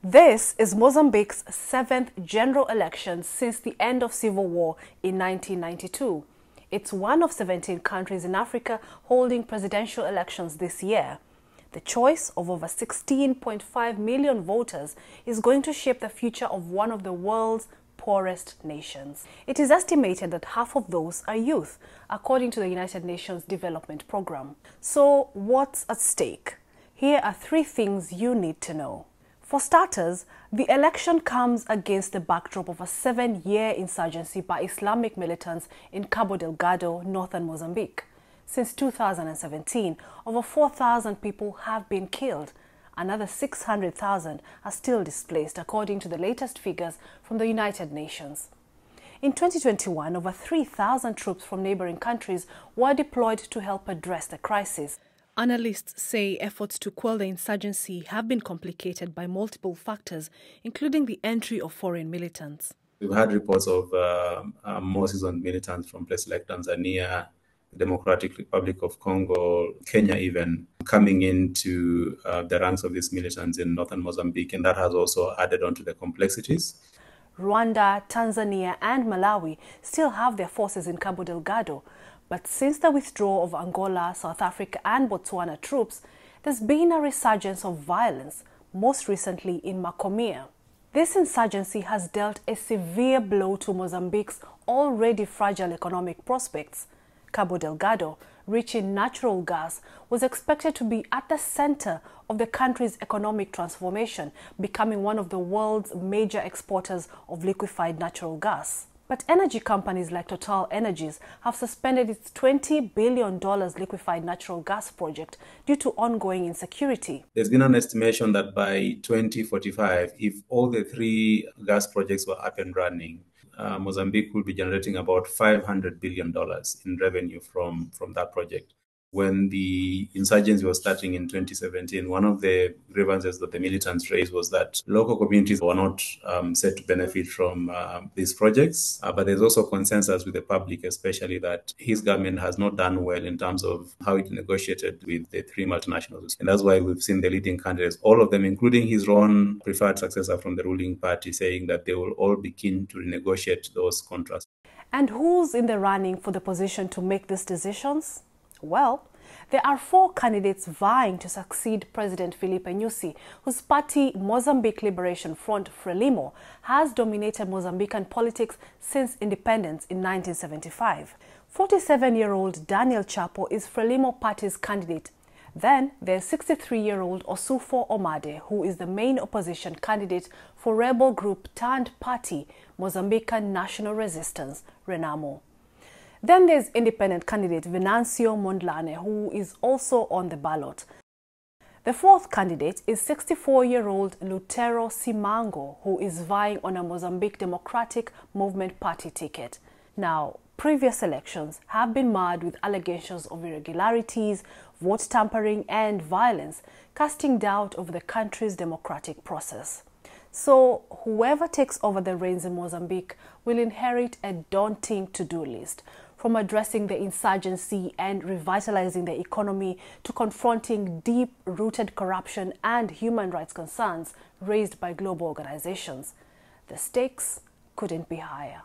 This is Mozambique's 7th general election since the end of civil war in 1992. It's one of 17 countries in Africa holding presidential elections this year. The choice of over 16.5 million voters is going to shape the future of one of the world's poorest nations. It is estimated that half of those are youth, according to the United Nations Development Programme. So what's at stake? Here are 3 things you need to know. For starters, the election comes against the backdrop of a 7-year insurgency by Islamic militants in Cabo Delgado, northern Mozambique. Since 2017, over 4,000 people have been killed. Another 600,000 are still displaced, according to the latest figures from the United Nations. In 2021, over 3,000 troops from neighboring countries were deployed to help address the crisis. Analysts say efforts to quell the insurgency have been complicated by multiple factors, including the entry of foreign militants. We've had reports of more seasoned militants from places like Tanzania, the Democratic Republic of Congo, Kenya even, coming into the ranks of these militants in northern Mozambique, and that has also added on to the complexities. Rwanda, Tanzania and Malawi still have their forces in Cabo Delgado, but since the withdrawal of Angola, South Africa and Botswana troops, there's been a resurgence of violence, most recently in Macomia. This insurgency has dealt a severe blow to Mozambique's already fragile economic prospects. Cabo Delgado, rich in natural gas, was expected to be at the center of the country's economic transformation, becoming one of the world's major exporters of liquefied natural gas. But energy companies like Total Energies have suspended its $20 billion liquefied natural gas project due to ongoing insecurity. There's been an estimation that by 2045, if all the 3 gas projects were up and running, Mozambique will be generating about $500 billion in revenue from that project. When the insurgency was starting in 2017, one of the grievances that the militants raised was that local communities were not set to benefit from these projects. But there's also consensus with the public, especially that his government has not done well in terms of how it negotiated with the 3 multinationals. And that's why we've seen the leading candidates, all of them, including his own preferred successor from the ruling party, saying that they will all be keen to renegotiate those contracts. And who's in the running for the position to make these decisions? Well, there are 4 candidates vying to succeed President Filipe Nyusi, whose party, Mozambique Liberation Front Frelimo, has dominated Mozambican politics since independence in 1975. 47-year-old Daniel Chapo is Frelimo party's candidate. Then there's 63-year-old Osufo Omade, who is the main opposition candidate for rebel group turned party, Mozambican National Resistance, Renamo. Then there's independent candidate Venancio Mondlane, who is also on the ballot. The 4th candidate is 64-year-old Lutero Simango, who is vying on a Mozambique Democratic Movement Party ticket. Now, previous elections have been marred with allegations of irregularities, vote tampering and violence, casting doubt over the country's democratic process. So, whoever takes over the reins in Mozambique will inherit a daunting to-do list, from addressing the insurgency and revitalizing the economy to confronting deep-rooted corruption and human rights concerns raised by global organizations. The stakes couldn't be higher.